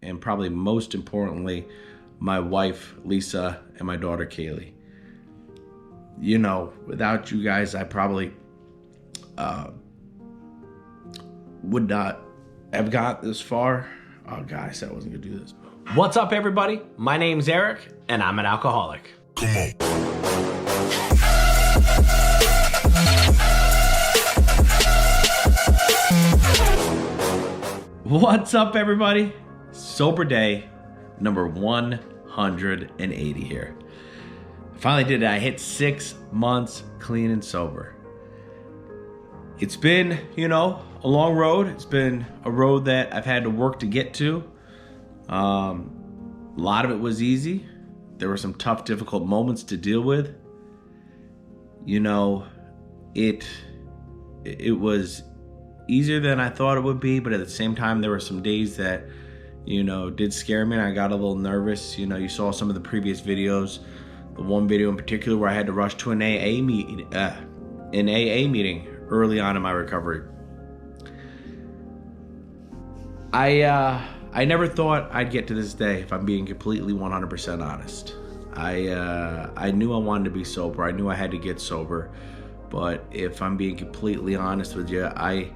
and probably most importantly, my wife, Lisa, and my daughter, Kaylee. You know, without you guys, I probably would not have got this far. Oh, guys, I wasn't gonna do this. What's up, everybody? My name's Eric, and I'm an alcoholic. Come on. What's up, everybody? Sober day number 180 here. Finally did it. I hit 6 months clean and sober. It's been, a long road. It's been a road that I've had to work to get to. A lot of it was easy. There were some tough, difficult moments to deal with. It was easier than I thought it would be, but at the same time, there were some days that, did scare me, and I got a little nervous. You saw some of the previous videos. The one video in particular where I had to rush to an AA meeting early on in my recovery. I never thought I'd get to this day, if I'm being completely 100% honest. I knew I wanted to be sober. I knew I had to get sober. But if I'm being completely honest with you, I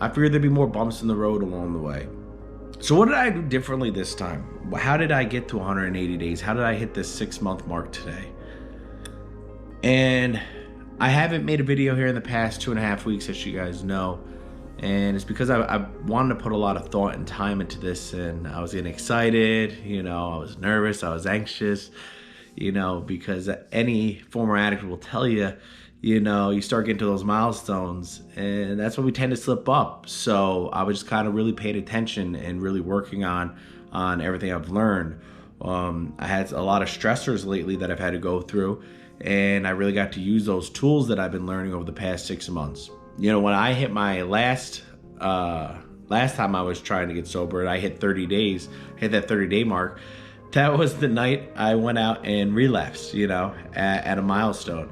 figured there'd be more bumps in the road along the way. So what did I do differently this time? How did I get to 180 days? How did I hit this 6-month mark today? And I haven't made a video here in the past 2.5 weeks, as you guys know. And it's because I wanted to put a lot of thought and time into this, and I was getting excited, I was nervous, I was anxious, because any former addict will tell you, you start getting to those milestones, and that's when we tend to slip up. So I was just kind of really paying attention and really working on everything I've learned. I had a lot of stressors lately that I've had to go through, and I really got to use those tools that I've been learning over the past 6 months. When I hit my last time I was trying to get sober, and I hit 30 days, hit that 30-day mark, that was the night I went out and relapsed, at a milestone.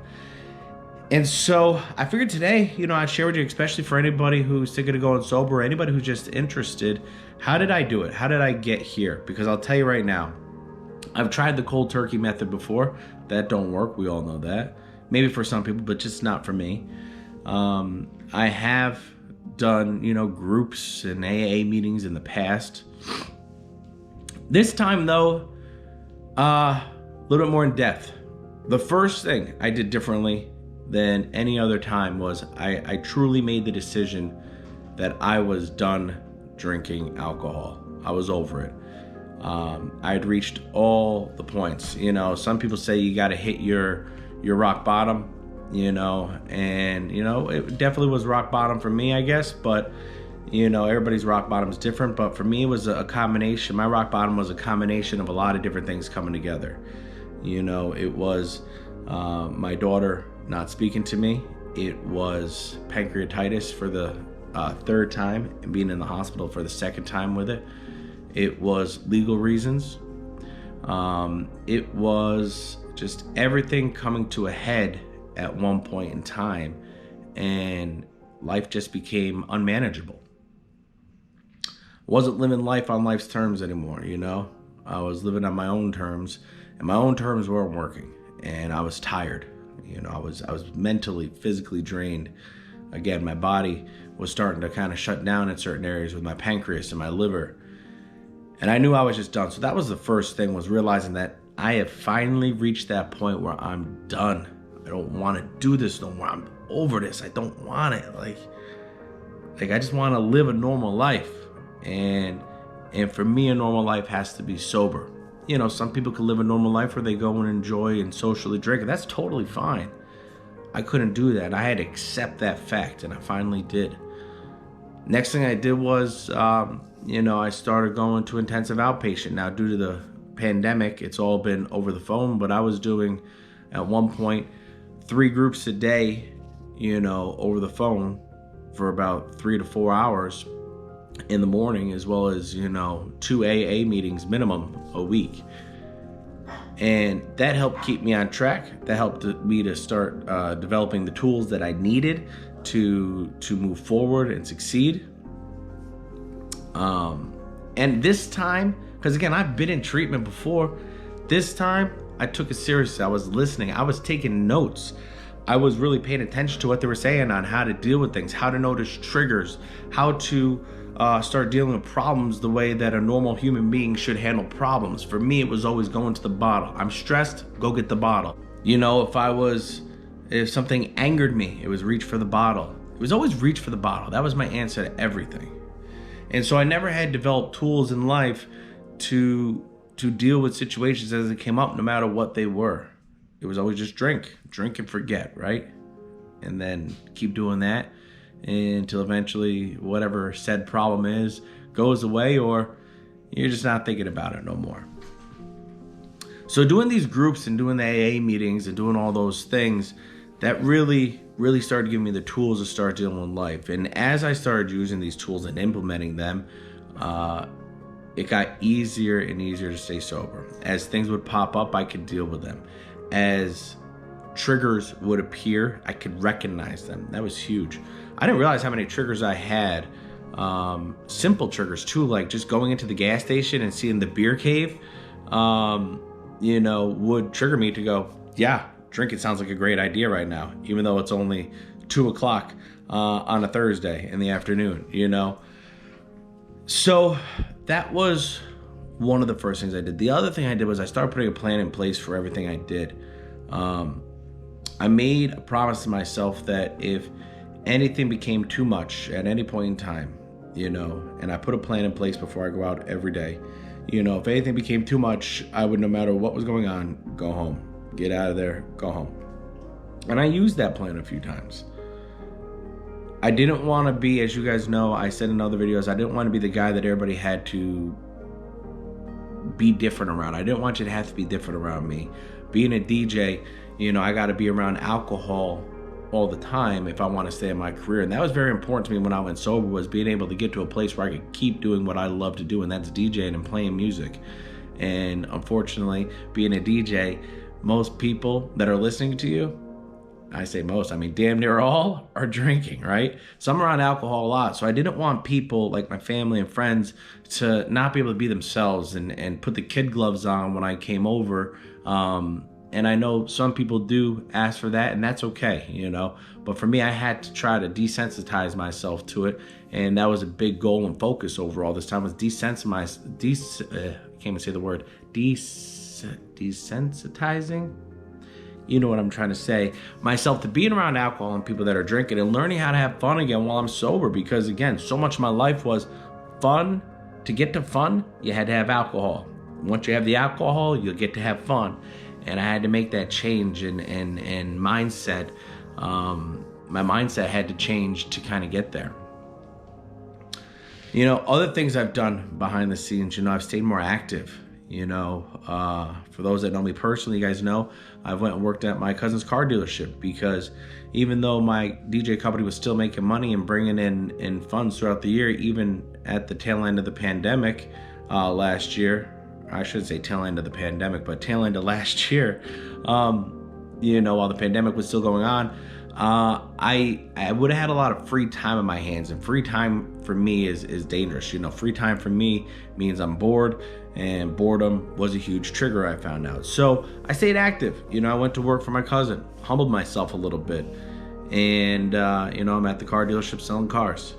And so I figured today, I'd share with you, especially for anybody who's thinking of going sober, or anybody who's just interested, how did I do it? How did I get here? Because I'll tell you right now, I've tried the cold turkey method before. That don't work. We all know that. Maybe for some people, but just not for me. I have done, groups and AA meetings in the past. This time, though, a little bit more in depth. The first thing I did differently than any other time was I truly made the decision that I was done drinking alcohol. I was over it. I had reached all the points. Some people say you got to hit your rock bottom, and it definitely was rock bottom for me, I guess, but everybody's rock bottom is different. But for me, it was a combination. My rock bottom was a combination of a lot of different things coming together. It was my daughter not speaking to me. It was pancreatitis for the 3rd time and being in the hospital for the 2nd time with it. It was legal reasons. It was just everything coming to a head at one point in time, and life just became unmanageable. I wasn't living life on life's terms anymore, I was living on my own terms, and my own terms weren't working, and I was tired. I was mentally, physically drained. Again, my body was starting to kind of shut down in certain areas with my pancreas and my liver. And I knew I was just done. So that was the first thing, was realizing that I have finally reached that point where I'm done. I don't want to do this no more. I'm over this. I don't want it. Like I just want to live a normal life. And for me, a normal life has to be sober. Some people can live a normal life where they go and enjoy and socially drink, and that's totally fine. I couldn't do that. I had to accept that fact, and I finally did. Next thing I did was, I started going to intensive outpatient. Now, due to the pandemic, it's all been over the phone, but I was doing, at one point, 3 groups a day, over the phone for about 3 to 4 hours in the morning, as well as 2 AA meetings minimum a week. And that helped keep me on track. That helped me to start developing the tools that I needed to move forward and succeed. And this time, because again, I've been in treatment before, this time I took it seriously. I was listening. I was taking notes. I was really paying attention to what they were saying on how to deal with things, how to notice triggers, how to start dealing with problems the way that a normal human being should handle problems. For me, it was always going to the bottle. I'm stressed, go get the bottle. If something angered me, it was reach for the bottle. It was always reach for the bottle. That was my answer to everything. And so I never had developed tools in life to deal with situations as they came up, no matter what they were. It was always just drink and forget, right? And then keep doing that until eventually whatever said problem is goes away, or you're just not thinking about it no more. So doing these groups and doing the AA meetings and doing all those things, that really started giving me the tools to start dealing with life. And as I started using these tools and implementing them, it got easier and easier to stay sober. As things would pop up, I could deal with them. As triggers would appear, I could recognize them. That was huge. I didn't realize how many triggers I had. Simple triggers too, like just going into the gas station and seeing the beer cave, would trigger me to go, yeah, drink it sounds like a great idea right now, even though it's only 2:00 on a Thursday in the afternoon, So that was one of the first things I did. The other thing I did was I started putting a plan in place for everything I did. I made a promise to myself that if anything became too much at any point in time, and I put a plan in place before I go out every day, if anything became too much, I would, no matter what was going on, go home. Get out of there, go home. And I used that plan a few times. I didn't want to be, as you guys know, I said in other videos, I didn't want to be the guy that everybody had to be different around. I didn't want you to have to be different around me. Being a DJ, I got to be around alcohol all the time if I want to stay in my career. And that was very important to me when I went sober, was being able to get to a place where I could keep doing what I love to do, and that's DJing and playing music. And unfortunately, being a DJ, most people that are listening to you, I say most, I mean damn near all, are drinking, right? So I'm around alcohol a lot. So I didn't want people like my family and friends to not be able to be themselves and put the kid gloves on when I came over. And I know some people do ask for that, and that's okay, But for me, I had to try to desensitize myself to it. And that was a big goal and focus overall this time, was desensitizing, you know what I'm trying to say, myself to being around alcohol and people that are drinking, and learning how to have fun again while I'm sober. Because again, so much of my life was fun. To get to fun, you had to have alcohol. Once you have the alcohol, you'll get to have fun. And I had to make that change and mindset. My mindset had to change to kind of get there. Other things I've done behind the scenes, I've stayed more active. For those that know me personally, you guys know I went and worked at my cousin's car dealership, because even though my DJ company was still making money and bringing in funds throughout the year, even at the tail end of the pandemic last year, I shouldn't say tail end of the pandemic, but tail end of last year, while the pandemic was still going on, I would have had a lot of free time in my hands. And free time for me is dangerous. Free time for me means I'm bored, and boredom was a huge trigger, I found out. So I stayed active. I went to work for my cousin, humbled myself a little bit. And, I'm at the car dealership selling cars.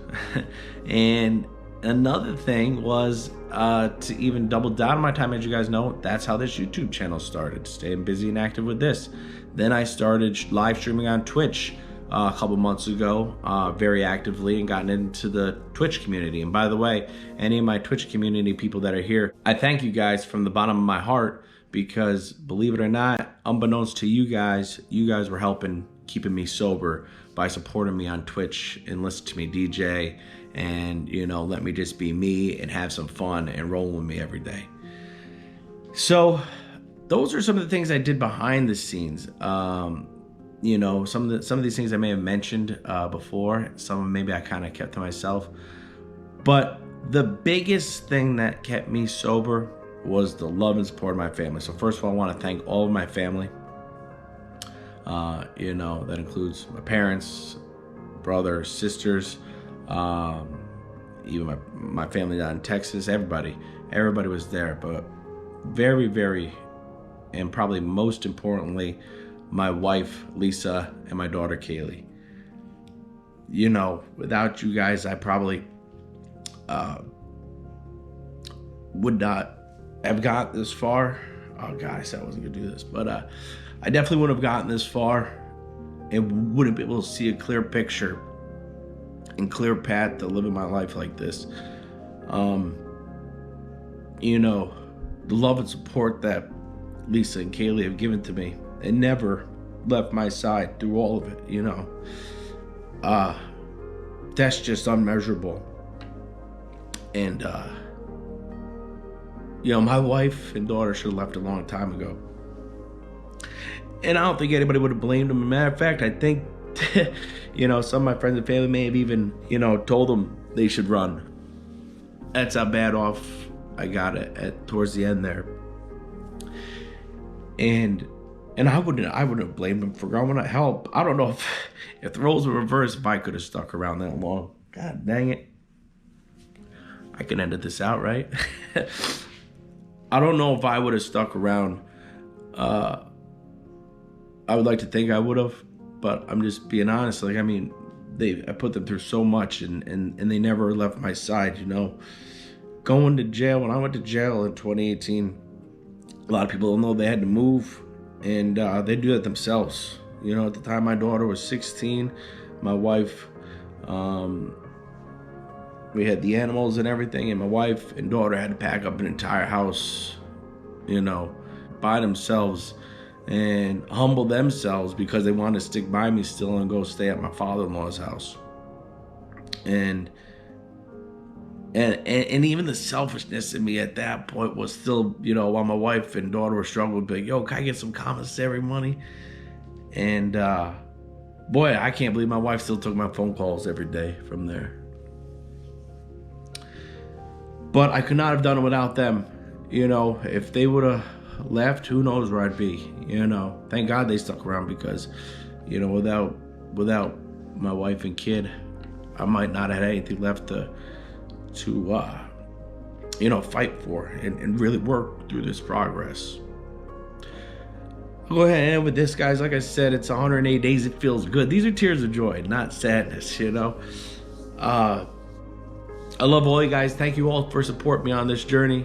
And another thing was to even double down on my time. As you guys know, that's how this YouTube channel started, staying busy and active with this. Then I started live streaming on Twitch a couple months ago, very actively, and gotten into the Twitch community. And by the way, any of my Twitch community people that are here, I thank you guys from the bottom of my heart, because believe it or not, unbeknownst to you guys were helping keeping me sober by supporting me on Twitch and listen to me DJ, and let me just be me and have some fun and roll with me every day. So those are some of the things I did behind the scenes. Some of these things I may have mentioned before. Some maybe I kind of kept to myself. But the biggest thing that kept me sober was the love and support of my family. So first of all, I want to thank all of my family. That includes my parents, brothers, sisters, even my family down in Texas, everybody was there. But very, very, and probably most importantly, my wife, Lisa, and my daughter, Kaylee. You know, without you guys, I probably would not have got this far. Oh God, I said I wasn't gonna do this, but I definitely wouldn't have gotten this far and wouldn't be able to see a clear picture and clear path to living my life like this. You know, the love and support that Lisa and Kaylee have given to me and never left my side through all of it, you know. That's just unmeasurable. And you know, my wife and daughter should have left a long time ago. And I don't think anybody would have blamed them. As a matter of fact, I think, you know, some of my friends and family may have even, you know, told them they should run. That's how bad off I got it towards the end there. And I wouldn't have blamed them for going to help. I don't know if the roles were reversed, if I could have stuck around that long. God dang it. I can edit this out, right? I don't know if I would have stuck around. I would like to think I would have, but I'm just being honest. Like, I mean, I put them through so much, and they never left my side, you know. Going to jail, when I went to jail in 2018, a lot of people don't know they had to move, and they do that themselves. You know, at the time my daughter was 16, my wife, we had the animals and everything, and my wife and daughter had to pack up an entire house, you know, by themselves and humble themselves because they wanted to stick by me still and go stay at my father-in-law's house. And even the selfishness in me at that point was still, you know, while my wife and daughter were struggling, be like, yo, can I get some commissary money? And boy, I can't believe my wife still took my phone calls every day from there. But I could not have done it without them. You know, if they would have left, who knows where I'd be, you know. Thank God they stuck around because, you know, without my wife and kid, I might not have had anything left to you know, fight for and really work through this progress. I'll go ahead and end with this, guys. Like I said, it's 108 days. It feels good. These are tears of joy, not sadness, you know. I love all you guys. Thank you all for supporting me on this journey.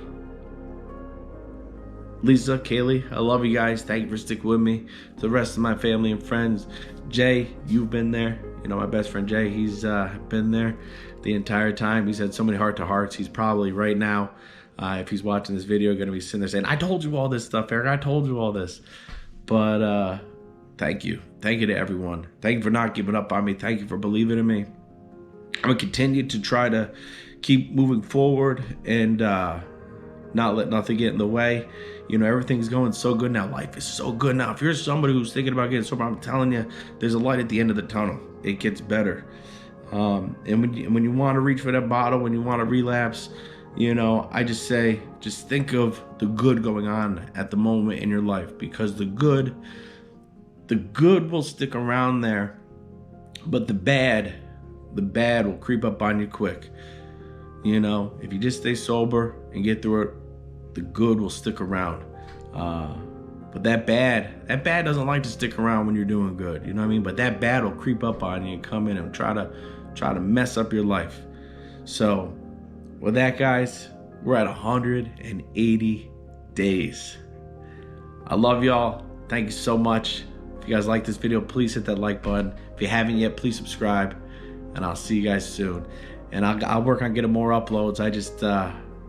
Lisa, Kaylee, I love you guys. Thank you for sticking with me. To the rest of my family and friends. Jay, you've been there. You know, my best friend Jay, he's been there the entire time. He's had so many heart-to-hearts. He's probably right now, if he's watching this video, going to be sitting there saying, I told you all this stuff, Eric. I told you all this. But thank you. Thank you to everyone. Thank you for not giving up on me. Thank you for believing in me. I'm going to continue to try to keep moving forward and not let nothing get in the way. You know, everything's going so good now. Life is so good now. If you're somebody who's thinking about getting sober, I'm telling you, there's a light at the end of the tunnel. It gets better. And when you want to reach for that bottle, when you want to relapse, you know, I just say, just think of the good going on at the moment in your life, because the good will stick around there, but the bad will creep up on you quick. You know, if you just stay sober and get through it, the good will stick around. But that bad doesn't like to stick around when you're doing good. You know what I mean? But that bad will creep up on you and come in and try to mess up your life. So with that, guys, we're at 180 days. I love y'all. Thank you so much. If you guys like this video, please hit that like button. If you haven't yet, please subscribe, and I'll see you guys soon. And I'll work on getting more uploads. I just,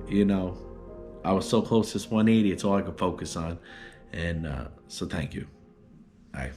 you know, I was so close to this 180. It's all I could focus on. And so thank you. Bye.